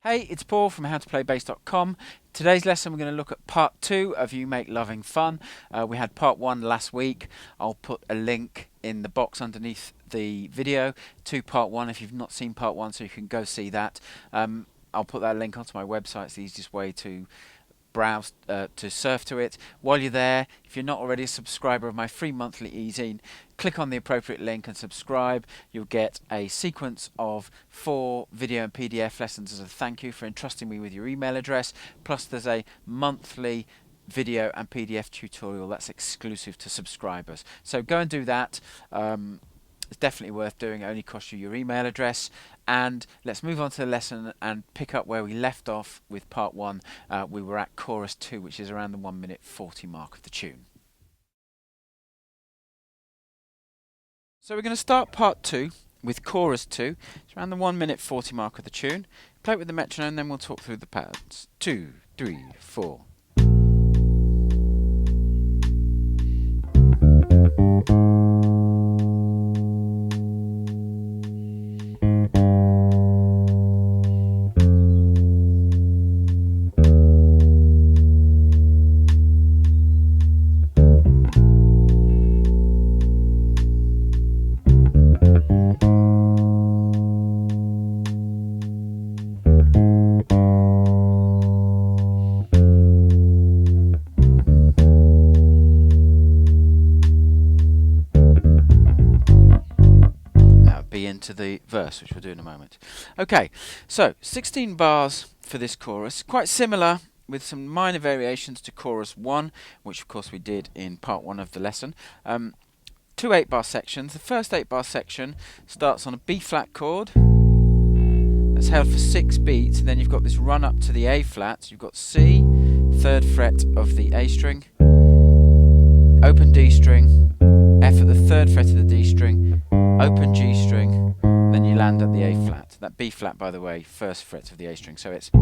Hey, it's Paul from howtoplaybassdotcom. Today's lesson we're going to look at part 2 of You Make Loving Fun. We had part 1 last week. I'll put a link in the box underneath the video to part 1 if you've not seen part 1, so you can go see that. I'll put that link onto my website. It's the easiest way to browse to surf to it. While you're there, if you're not already a subscriber of my free monthly e-zine, click on the appropriate link and subscribe. You'll get a sequence of 4 video and PDF lessons as a thank you for entrusting me with your email address, plus there's a monthly video and PDF tutorial that's exclusive to subscribers. So go and do that. It's definitely worth doing. It only costs you your email address. And let's move on to the lesson and pick up where we left off with part 1. We were at chorus 2, which is around the 1:40 mark of the tune. So we're going to start part 2 with chorus 2. It's around the 1:40 mark of the tune. Play it with the metronome, then we'll talk through the patterns. 2, 3, 4. Into the verse, which we'll do in a moment. Okay, so 16 bars for this chorus, quite similar with some minor variations to chorus 1, which of course we did in part 1 of the lesson. 2 8-bar sections. The first 8-bar section starts on a B flat chord that's held for 6 beats, and then you've got this run up to the A flat. So you've got C, 3rd fret of the A string, open D string, F at the 3rd fret of the D string, open G string, then you land at the A flat. That B flat, by the way, 1st fret of the A string. So it's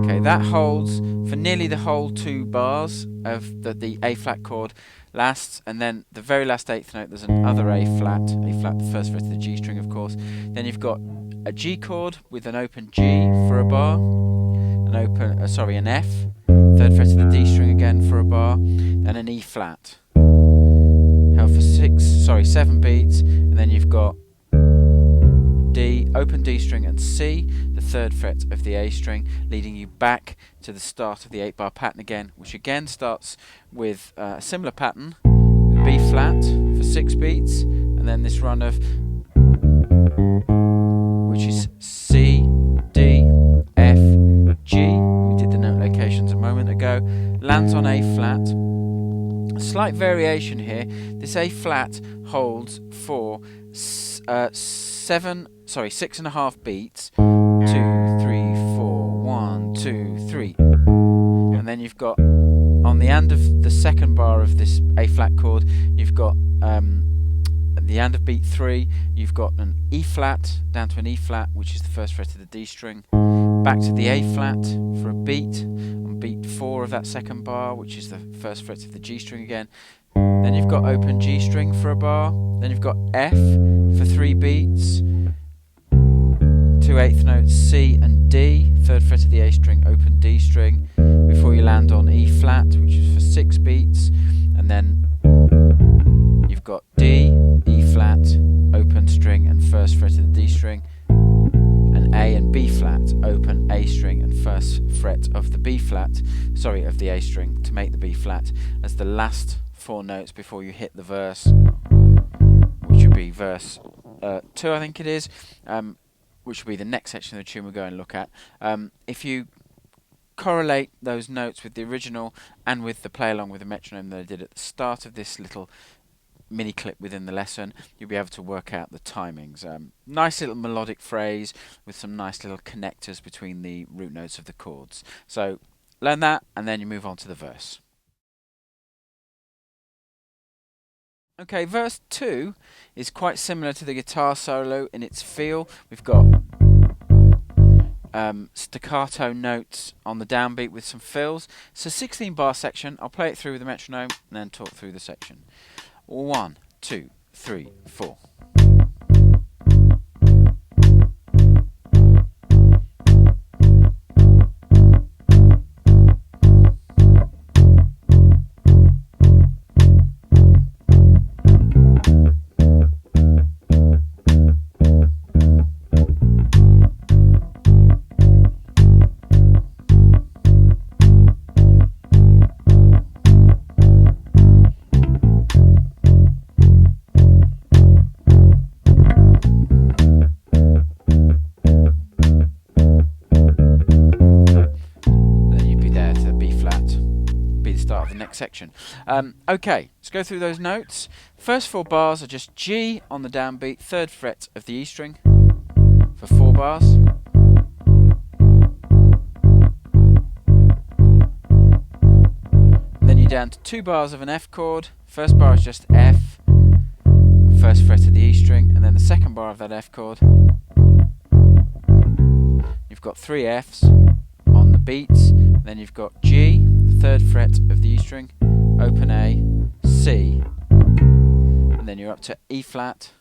okay. That holds for nearly the whole 2 bars of the A flat chord lasts, and then the very last 8th note there's another A flat, the 1st fret of the G string, of course. Then you've got a G chord with an open G for a bar, an F, 3rd fret of the D string again for a bar, then an E flat held for 7 beats, and then you've got D, open D string, and C, the 3rd fret of the A string, leading you back to the start of the 8-bar pattern again, which again starts with a similar pattern, with B flat for 6 beats, and then this run of, which is C, D, F, G. We did the note locations a moment ago. Lands on A flat. A slight variation here. This A flat holds for 6.5 beats. 2, 3, 4, 1, 2, 3. And then you've got on the end of the 2nd bar of this A flat chord, you've got at the end of beat 3, you've got an E flat down to an E flat, which is the 1st fret of the D string, back to the A flat for a beat on beat 4 of that 2nd bar, which is the 1st fret of the G string again. Then you've got open G string for a bar. Then you've got F for 3 beats, 2 8th notes C and D, 3rd fret of the A string, open D string, before you land on E flat, which is for 6 beats, and then you've got D, E flat, open string and 1st fret of the D string, and A and B flat, open A string and 1st fret of the B flat, of the A string, to make the B flat as the last 4 notes before you hit the verse, which would be verse 2, I think it is, which will be the next section of the tune we'll go and look at. If you correlate those notes with the original and with the play along with the metronome that I did at the start of this little mini clip within the lesson, you'll be able to work out the timings. Nice little melodic phrase with some nice little connectors between the root notes of the chords. So learn that, and then you move on to the verse. Okay, verse 2 is quite similar to the guitar solo in its feel. We've got staccato notes on the downbeat with some fills. It's a 16-bar section. I'll play it through with the metronome and then talk through the section. 1, 2, 3, 4. section. Okay, let's go through those notes. First 4 bars are just G on the downbeat, 3rd fret of the E string for 4 bars. Then you're down to 2 bars of an F chord. First bar is just F, 1st fret of the E string, and then the 2nd bar of that F chord. You've got 3 Fs on the beats, then you've got G, the 3rd fret of the E string, open A, C, and then you're up to E flat,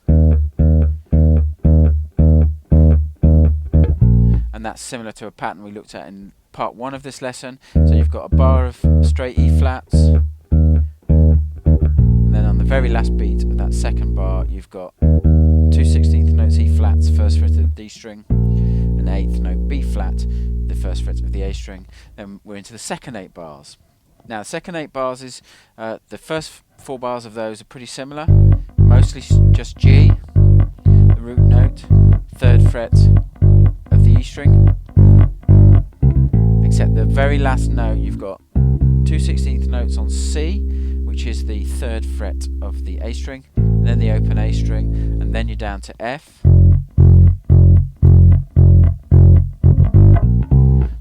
and that's similar to a pattern we looked at in part 1 of this lesson. So you've got a bar of straight E flats, and then on the very last beat of that 2nd bar you've got 2 16th notes E flats, 1st fret of the D string, an 8th note B flat, the 1st fret of the A string. Then we're into the second 8 bars. Now the second 8 bars is, the first 4 bars of those are pretty similar, mostly just G, the root note, 3rd fret of the E string, except the very last note you've got 2 16th notes on C, which is the 3rd fret of the A string, and then the open A string, and then you're down to F.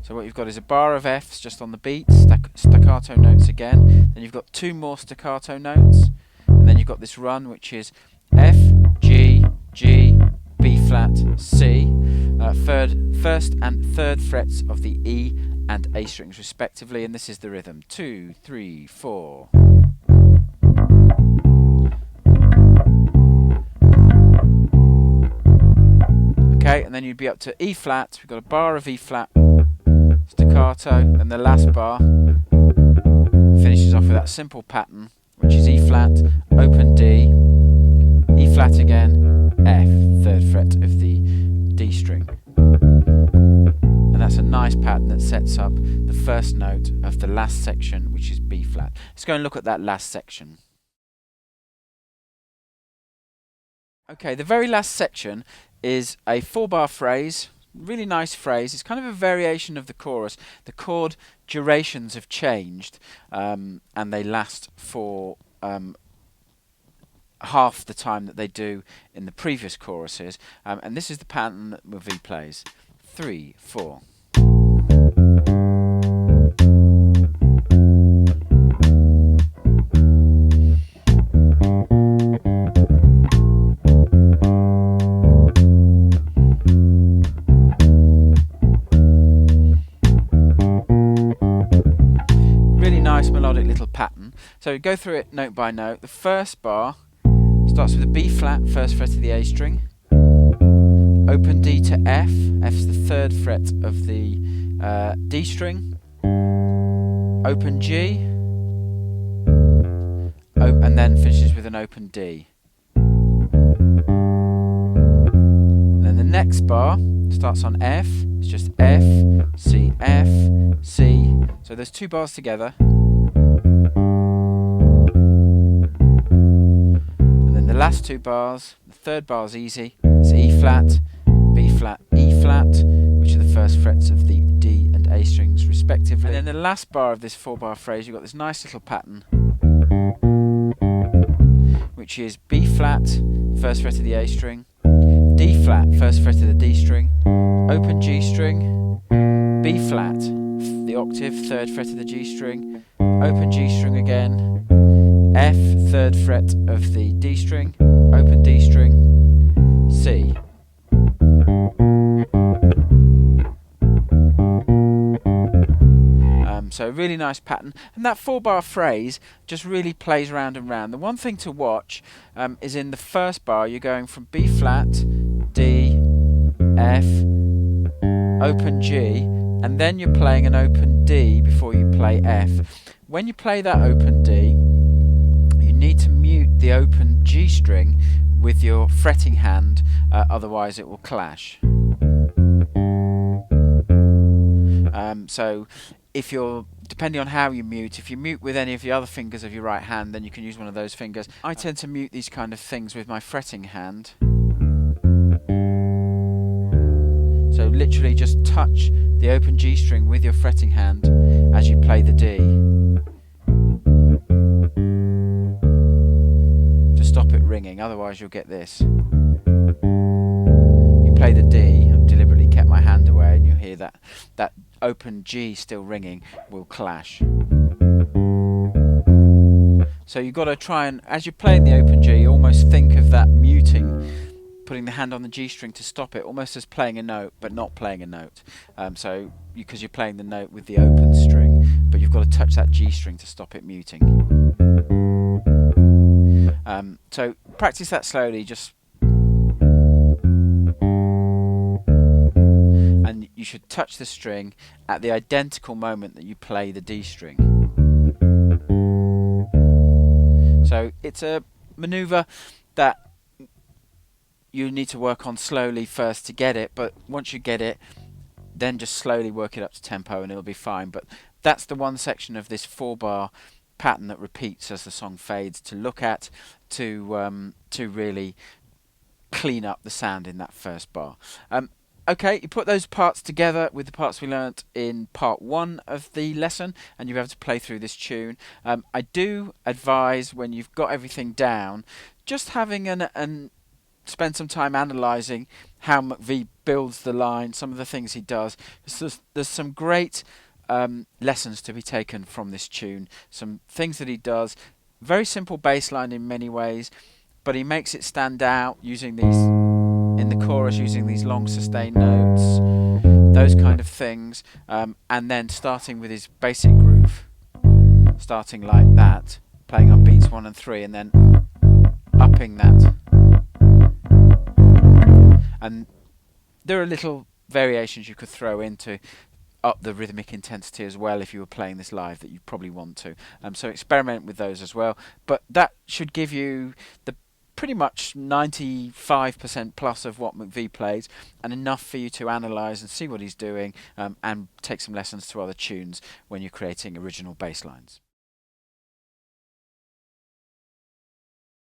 So what you've got is a bar of Fs just on the beat, staccato notes again, then you've got 2 more staccato notes, and then you've got this run which is F, G, G, B flat, C, 1st and 3rd frets of the E and A strings respectively, and this is the rhythm: 2, 3, 4. Okay, and then you'd be up to E flat. We've got a bar of E flat, staccato, and the last bar finishes off with that simple pattern, which is E flat, open D, E flat again, F, 3rd fret of the D string. And that's a nice pattern that sets up the first note of the last section, which is B flat. Let's go and look at that last section. Okay, the very last section is a 4-bar phrase, really nice phrase. It's kind of a variation of the chorus. The chord durations have changed, and they last for half the time that they do in the previous choruses, and this is the pattern that McVie plays: 3, 4. Nice melodic little pattern. So we go through it note by note. The first bar starts with a B flat, 1st fret of the A string, open D to F, F's the 3rd fret of the D string, open G, and then finishes with an open D. And then the next bar starts on F, it's just F, C, F, C. So there's 2 bars together. And then the last 2 bars, the 3rd bar is easy. It's E flat, B flat, E flat, which are the 1st frets of the D and A strings respectively. And then the last bar of this 4-bar phrase, you've got this nice little pattern, which is B flat, 1st fret of the A string, D flat, 1st fret of the D string, open G string, B flat, the octave, 3rd fret of the G string, open G string again, F, 3rd fret of the D string, open D string, C. So a really nice pattern, and that 4-bar phrase just really plays round and round. The one thing to watch is in the first bar you're going from B flat, D, F, open G, and then you're playing an open D before you play F. When you play that open D, you need to mute the open G string with your fretting hand, otherwise it will clash. So if you're, depending on how you mute, if you mute with any of the other fingers of your right hand, then you can use one of those fingers. I tend to mute these kind of things with my fretting hand. So literally just touch the open G string with your fretting hand as you play the D. stop it ringing, otherwise you'll get this. You play the D, I've deliberately kept my hand away, and you hear that open G still ringing will clash. So you've got to try and, as you're playing the open G, almost think of that muting, putting the hand on the G string to stop it, almost as playing a note but not playing a note. So because you're playing the note with the open string, but you've got to touch that G string to stop it muting. So practice that slowly, just, and you should touch the string at the identical moment that you play the D string. So it's a maneuver that you need to work on slowly first to get it, but once you get it, then just slowly work it up to tempo and it'll be fine. But that's the one section of this 4-bar pattern that repeats as the song fades to look at, to really clean up the sound in that first bar. Okay, you put those parts together with the parts we learnt in part 1 of the lesson, and you'll be able to play through this tune. I do advise, when you've got everything down, just having spend some time analysing how McVie builds the line, some of the things he does. There's some great lessons to be taken from this tune, some things that he does. Very simple bass line in many ways, but he makes it stand out using these, in the chorus, using these long sustained notes, those kind of things, and then starting with his basic groove, starting like that, playing on beats 1 and 3, and then upping that. And there are little variations you could throw in to up the rhythmic intensity as well if you were playing this live that you probably want to. So experiment with those as well. But that should give you the pretty much 95% plus of what McVie plays, and enough for you to analyse and see what he's doing, and take some lessons to other tunes when you're creating original bass lines.